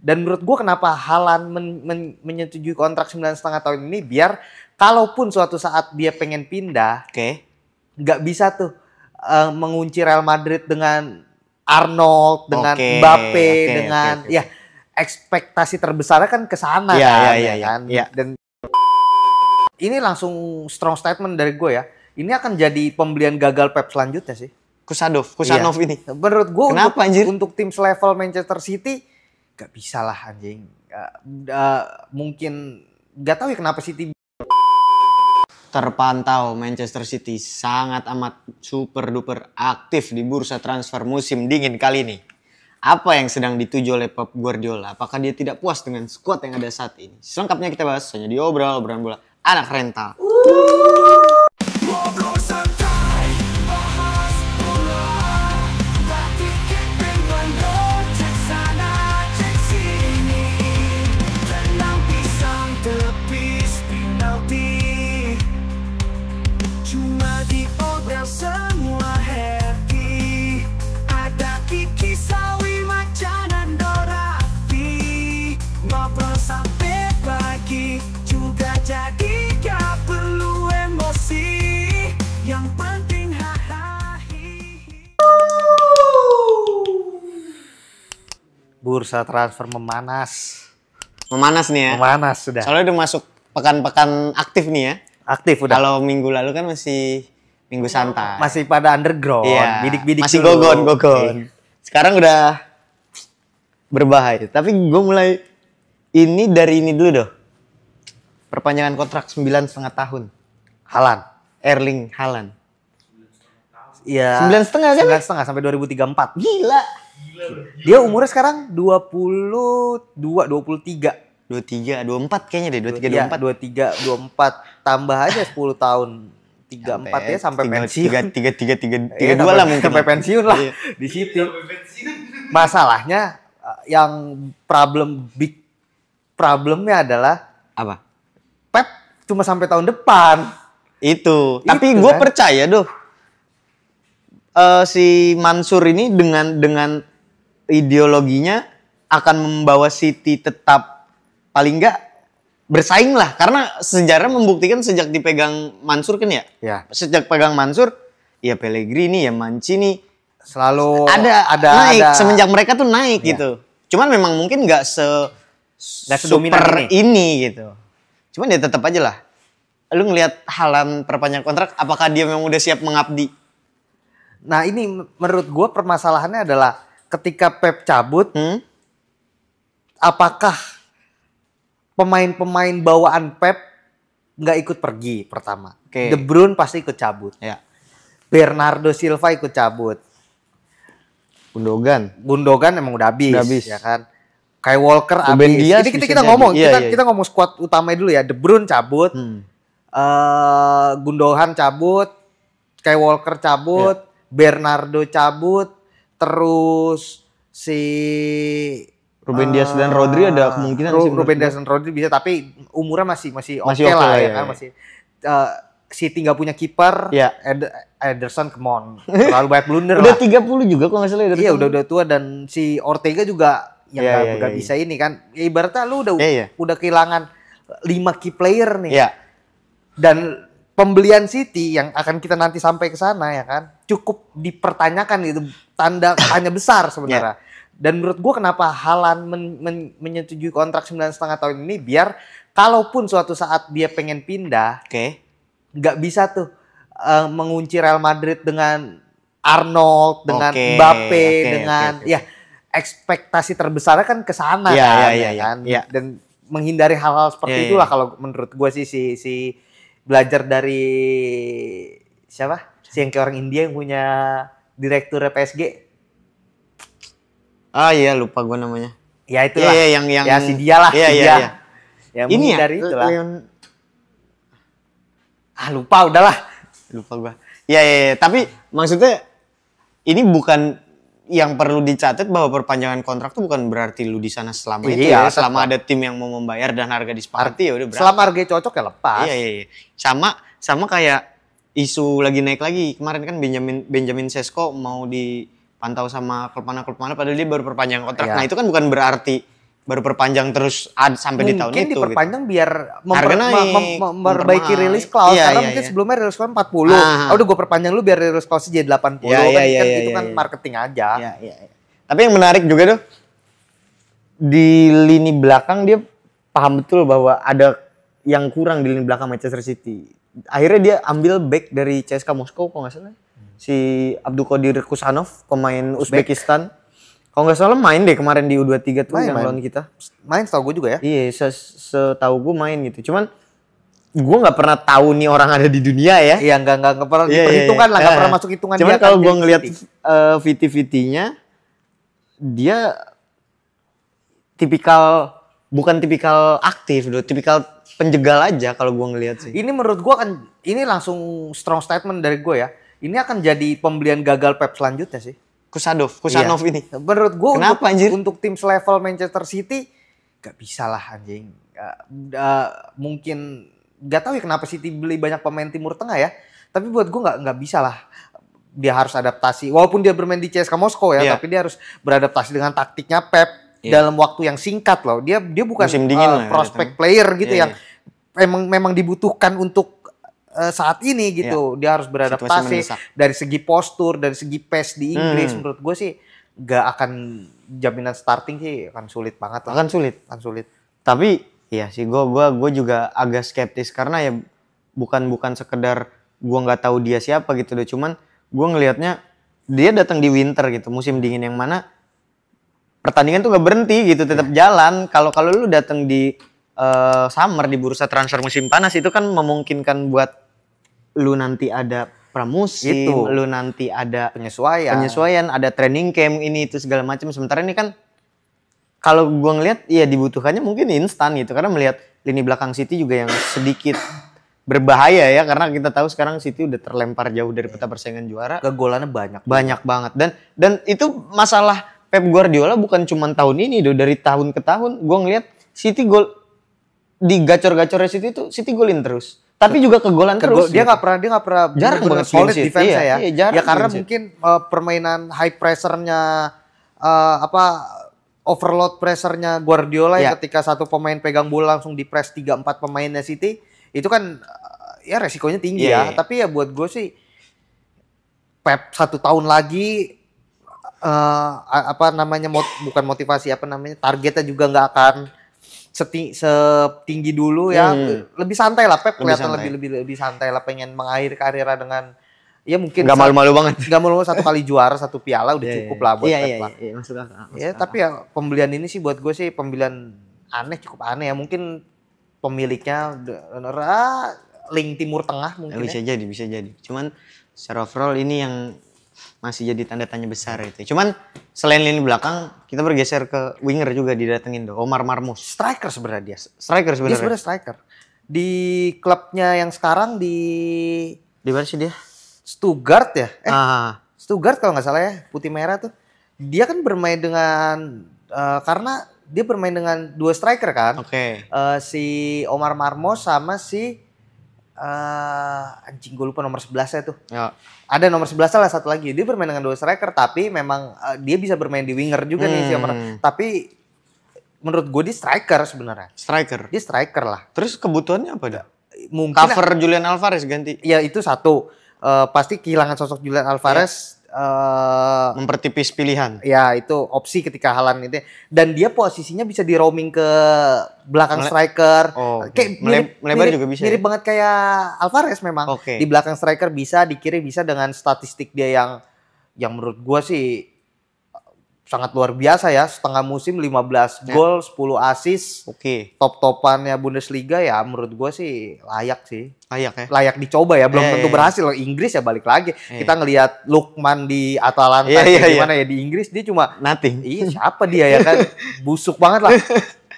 Dan menurut gue kenapa Haaland menyetujui kontrak 9,5 tahun ini, biar kalaupun suatu saat dia pengen pindah, nggak bisa tuh mengunci Real Madrid dengan Arnold, dengan Mbappe, dengan ya ekspektasi terbesarnya kan ke sana kan. Dan ini langsung strong statement dari gue ya. Ini akan jadi pembelian gagal Pep selanjutnya sih. Kusanov ini. Menurut gue untuk tim selevel Manchester City gak bisa lah anjing. Mungkin gak tahu ya kenapa City. Terpantau Manchester City sangat amat super duper aktif di bursa transfer musim dingin kali ini. Apa yang sedang dituju oleh Pep Guardiola? Apakah dia tidak puas dengan skuad yang ada saat ini? Selengkapnya kita bahas hanya di obrolan bola anak rental. Bursa transfer memanas. Memanas nih ya? Memanas sudah. Soalnya udah masuk pekan-pekan aktif nih ya? Aktif udah. Kalau minggu lalu kan masih minggu santai. Masih pada underground, bidik-bidik masih dulu. gogon. Sekarang udah berbahaya. Tapi gue mulai dari ini dulu doh. Perpanjangan kontrak 9,5 tahun. Haaland. Erling Haaland. Iya. 9,5 kan? 9,5 sampai 2034. Gila. Dia umurnya sekarang 23. 24 kayaknya deh, 23, 24. Tambah aja 10 tahun. 34 ya sampai pensiun. 32 lah mungkin. Sampai pensiun lah di situ. Masalahnya yang big problemnya adalah apa? Pep cuma sampai tahun depan. Tapi gue percaya doh. Si Mansur ini dengan ideologinya akan membawa City tetap paling enggak bersaing lah, karena sejarah membuktikan sejak dipegang Mansur kan ya. Sejak pegang Mansur ya Pellegrini ya Mancini selalu ada naik. Semenjak mereka tuh naik gitu. Cuman memang mungkin nggak super ini gitu. Cuman ya tetap aja lah. Lu ngelihat Haaland perpanjang kontrak, apakah dia memang udah siap mengabdi? Nah ini menurut gue permasalahannya adalah ketika Pep cabut, apakah pemain-pemain bawaan Pep nggak ikut pergi pertama? De Bruyne pasti ikut cabut. Bernardo Silva ikut cabut. Gundogan emang udah habis. Ya kan? Kyle Walker habis. Ini kita ngomong, kita ngomong skuad utama dulu ya. De Bruyne cabut, Gundogan cabut, Kyle Walker cabut, Bernardo cabut, terus si Ruben Dias dan Rodri ada kemungkinan Ruben Dias dan Rodri bisa, tapi umurnya masih oke lah ya kan. Masih City nggak punya kiper. Ederson come on, terlalu banyak blunder udah lah. 30 juga kok nggak salah. Iya udah tua, dan si Ortega juga yang nggak bisa ini kan. Ibaratnya lu udah kehilangan 5 key player nih. Dan pembelian City yang akan kita nanti sampai ke sana ya kan, cukup dipertanyakan gitu, tanda tanya besar sebenarnya. Dan menurut gue kenapa Haaland menyetujui kontrak 9,5 tahun ini, biar kalaupun suatu saat dia pengen pindah, nggak bisa tuh mengunci Real Madrid dengan Arnold, dengan Mbappe, dengan ya ekspektasi terbesarnya kan ke sana kan. Dan menghindari hal-hal seperti itulah kalau menurut gue sih si belajar dari siapa? Si yang kayak orang India yang punya direktur PSG. Lupa gue namanya. Ya itulah. Yang ya si dia lah. Yang ini dari ya, itulah. Lupa udahlah. Lupa gue. Tapi maksudnya ini bukan yang perlu dicatat bahwa perpanjangan kontrak tuh bukan berarti lu di sana selama itu ya. Selama ada tim yang mau membayar dan harga disepakati ya udah berarti. Selama harga cocok ya lepas. Sama kayak isu lagi naik lagi. Kemarin kan Benjamin Sesko mau dipantau sama klub mana padahal dia baru perpanjang kontrak. Nah, itu kan bukan berarti baru perpanjang terus sampai di tahun itu. Mungkin diperpanjang gitu. Biar memperbaiki mahal. release clause. Karena mungkin sebelumnya release clause 40. Udah gue perpanjang lu biar release clause jadi 80. Itu kan marketing aja. Tapi yang menarik juga tuh, di lini belakang dia paham betul bahwa ada yang kurang di lini belakang Manchester City. Akhirnya dia ambil back dari CSKA Moskow kalau nggak salah. Si Abdulkadir Kusanov, pemain Uzbekistan. Kalau nggak salah main deh kemarin di U23 tuh yang lawan kita. Main setahu gue juga ya. Iya, setahu gue main gitu. Cuman gue nggak pernah tahu nih orang ada di dunia ya. Iya, nggak pernah diperhitungkan lah, nggak pernah masuk hitungan. Cuman kalau gue ngeliat VT-VT-nya, dia bukan tipikal aktif, tipikal penjegal aja kalau gue ngeliat sih. Ini menurut gue kan, ini langsung strong statement dari gue ya. Ini akan jadi pembelian gagal Pep selanjutnya sih. Kusanov ini. Menurut gue untuk tim selevel Manchester City gak bisa lah anjing. Mungkin gak tahu ya kenapa City beli banyak pemain Timur Tengah ya. Tapi buat gue nggak bisa lah. Dia harus adaptasi. Walaupun dia bermain di CSKA Moskow ya, tapi dia harus beradaptasi dengan taktiknya Pep dalam waktu yang singkat loh. Dia bukan prospek player gitu yang memang dibutuhkan untuk saat ini gitu. Dia harus beradaptasi dari segi postur, dari segi pace di Inggris. Menurut gue sih gak akan jaminan starting sih, akan sulit banget lah. Akan sulit. Tapi iya sih gue juga agak skeptis karena ya bukan sekedar gue nggak tahu dia siapa gitu deh. Cuman gue ngelihatnya dia datang di winter gitu, musim dingin yang mana pertandingan tuh gak berhenti gitu, tetap jalan. Kalau lu datang di summer di bursa transfer musim panas itu kan memungkinkan buat lu nanti ada pramusim, lu nanti ada penyesuaian, ada training camp ini itu segala macam. Sementara ini kan kalau gua ngelihat ya dibutuhkannya mungkin instan gitu, karena melihat lini belakang City juga yang sedikit berbahaya ya, karena kita tahu sekarang City udah terlempar jauh dari peta persaingan juara. Kegolannya banyak banget dan itu masalah Pep Guardiola bukan cuma tahun ini dari tahun ke tahun. Gua ngelihat City gol di gacor-gacornya City golin terus. Tapi juga kegolan terus. Dia nggak pernah jarang banget solid defense ya. Jarang ya karena mungkin permainan high pressure-nya overload pressure-nya Guardiola ya, ketika satu pemain pegang bola langsung di press 3-4 pemainnya City, itu kan ya resikonya tinggi ya. Tapi ya buat gue sih Pep 1 tahun lagi bukan motivasi targetnya juga nggak akan setinggi dulu ya. Lebih santai lah Pep, kelihatan lebih santai lah, pengen mengakhiri karirnya dengan ya mungkin nggak malu-malu banget. Nggak malu-malu 1 kali juara 1 piala udah cukup lah buat Pep lah. Iya, masuk akal. Tapi ya pembelian ini sih buat gue sih pembelian cukup aneh ya. Mungkin pemiliknya link Timur Tengah mungkin. Bisa jadi. Cuman secara overall ini yang masih jadi tanda tanya besar itu. Cuman selain lini belakang, kita bergeser ke winger juga didatengin tuh, Omar Marmoush. Striker sebenarnya dia. Dia sebenarnya striker. Di klubnya yang sekarang di mana sih dia? Stuttgart ya? Stuttgart kalau nggak salah ya, putih merah tuh. Dia kan bermain dengan karena dia bermain dengan 2 striker kan. Si Omar Marmoush sama si anjing gue lupa nomor 11-nya tuh. Ada nomor 11 lah satu lagi. Dia bermain dengan 2 striker, tapi memang dia bisa bermain di winger juga nih si Omar. Tapi menurut gue dia striker sebenarnya. Dia striker lah. Terus kebutuhannya apa dah? Mungkin cover Julian Alvarez ganti. Ya itu satu. Pasti kehilangan sosok Julian Alvarez. Mempertipis pilihan. Ya itu opsi ketika Haaland itu. Dan dia posisinya bisa di roaming ke belakang striker. Kayak melebar juga bisa. Mirip banget kayak Alvarez memang. Di belakang striker bisa, di kiri bisa, dengan statistik dia yang menurut gua sih sangat luar biasa ya. Setengah musim 15 gol, 10 assist. Top-topannya Bundesliga ya, menurut gua sih layak sih. Layak dicoba ya, belum tentu berhasil loh. Inggris ya balik lagi. Kita ngelihat Lukman di Atalanta gimana ya, di Inggris dia cuma nothing. Iya, siapa dia ya kan? Busuk banget lah.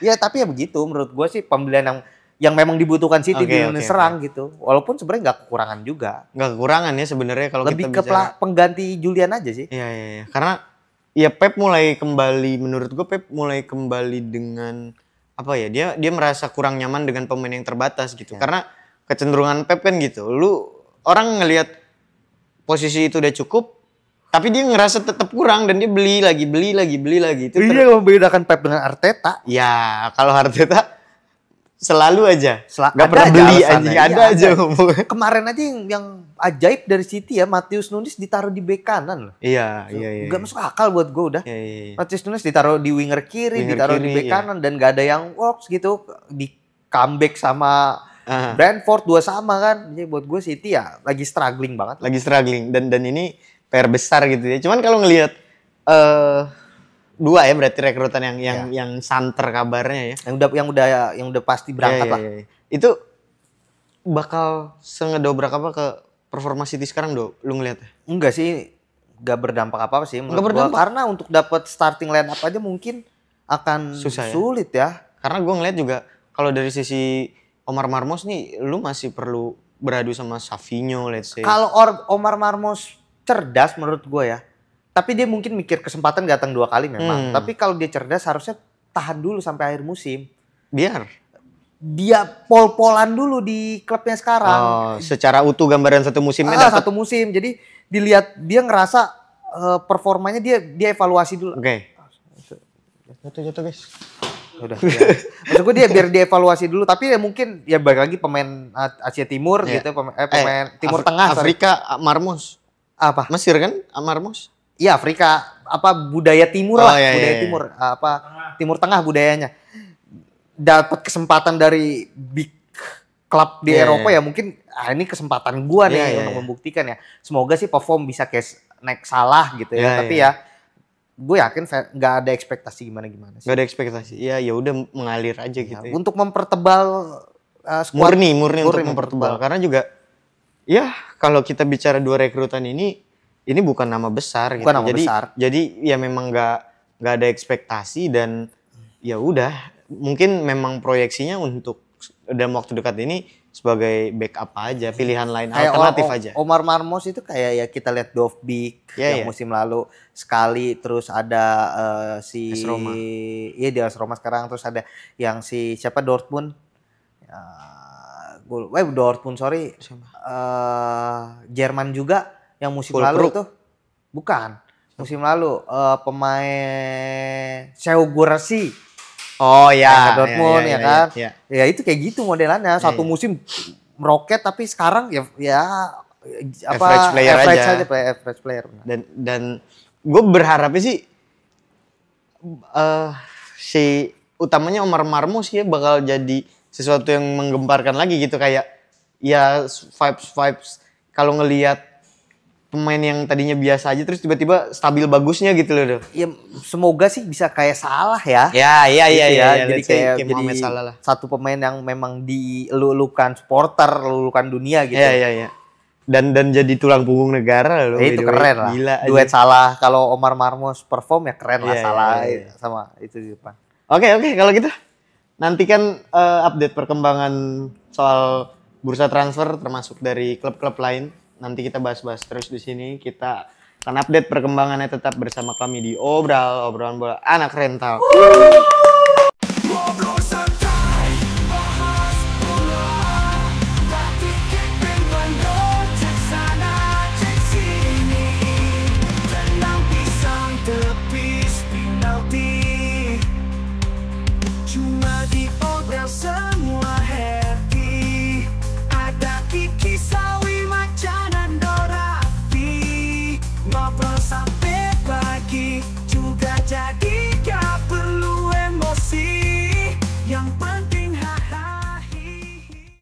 Ya tapi ya begitu, menurut gua sih pembelian yang memang dibutuhkan City di lini serang gitu. Walaupun sebenarnya nggak kekurangan juga. Nggak kekurangan ya sebenarnya kalau lebih kita bicara. Lebih ke pengganti Julian aja sih. Iya. Karena ya Pep mulai kembali, menurut gue Pep mulai kembali dengan apa ya, dia merasa kurang nyaman dengan pemain yang terbatas gitu. Karena kecenderungan Pep kan gitu, lu orang ngelihat posisi itu udah cukup, Tapi dia ngerasa tetap kurang dan dia beli lagi. Itu yang membedakan Pep dengan Arteta. Ya, kalau Arteta selalu aja. Gak pernah beli anjing, ada aja. Kemarin aja yang ajaib dari City ya, Matheus Nunes ditaruh di bek kanan loh. Iya. Gak masuk akal buat gue udah. Iya. Matheus Nunes ditaruh di winger kiri, ditaruh di bek kanan dan gak ada yang works gitu. Di comeback sama Brentford 2 sama kan. Jadi buat gue City ya lagi struggling banget. Lagi struggling dan ini PR besar gitu ya. Cuman kalau ngelihat 2 ya berarti rekrutan yang santer kabarnya ya. Yang udah pasti berangkat lah. Itu bakal ngedobrak apa ke performa City sekarang lu ngelihatnya? Enggak sih, enggak berdampak apa sih menurut gua, karena untuk dapat starting line up aja mungkin akan sulit ya. Karena gua ngelihat juga kalau dari sisi Omar Marmos nih lu masih perlu beradu sama Savinho let's say. Kalau Omar Marmos cerdas menurut gue ya. Tapi dia mungkin mikir kesempatan datang 2 kali memang. Tapi kalau dia cerdas harusnya tahan dulu sampai akhir musim. Biar dia pol-polan dulu di klubnya sekarang. Secara utuh gambaran satu musimnya dapat. Satu musim. Jadi dilihat dia ngerasa performanya dia evaluasi dulu. Oke. Jatuh guys. Udah. Ya. Maksud gue biar dievaluasi dulu. Tapi ya mungkin ya balik lagi pemain Asia Timur gitu. Pemain Timur Tengah. Afrika Marmos. Apa? Mesir kan Marmos? Iya, Afrika budaya timur lah, budaya timur, Timur Tengah budayanya. Dapat kesempatan dari big klub di Eropa ya mungkin ini kesempatan gua nih untuk membuktikan ya. Semoga sih perform bisa kayak naik Salah gitu ya. Tapi ya gue yakin nggak ada ekspektasi gimana sih. Nggak ada ekspektasi. Ya udah mengalir aja gitu. Ya. Untuk mempertebal squad murni untuk mempertebal karena juga ya kalau kita bicara 2 rekrutan ini bukan nama besar gitu. Jadi ya memang nggak ada ekspektasi dan ya udah mungkin memang proyeksinya untuk dalam waktu dekat ini sebagai backup aja, pilihan lain alternatif aja. Omar Marmos itu kayak ya kita lihat Dovbyk yang musim lalu sekali, terus ada si Roma. Iya di AS Roma sekarang, terus ada yang si siapa Dortmund. Dortmund Jerman juga yang musim lalu tuh bukan musim lalu pemain Seogurasi Dortmund kan ya itu kayak gitu modelannya satu musim meroket tapi sekarang ya average player dan gue berharapnya sih si utamanya Omar Marmos ya bakal jadi sesuatu yang menggemparkan lagi gitu kayak ya vibes kalau ngelihat pemain yang tadinya biasa aja terus tiba-tiba stabil bagusnya gitu loh. Ya semoga sih bisa kayak Salah ya. Iya. Jadi kayak jadi Salah lah. Satu pemain yang memang dilulukan supporter, lulukan dunia gitu. Iya. Dan jadi tulang punggung negara loh. Itu keren lah. Gila, duet Salah kalau Omar Marmos perform ya keren lah Salah sama itu di depan. Oke, kalau gitu. Nantikan update perkembangan soal bursa transfer termasuk dari klub-klub lain. Nanti kita bahas-bahas terus di sini. Kita akan update perkembangannya tetap bersama kami di obrolan bola anak rental.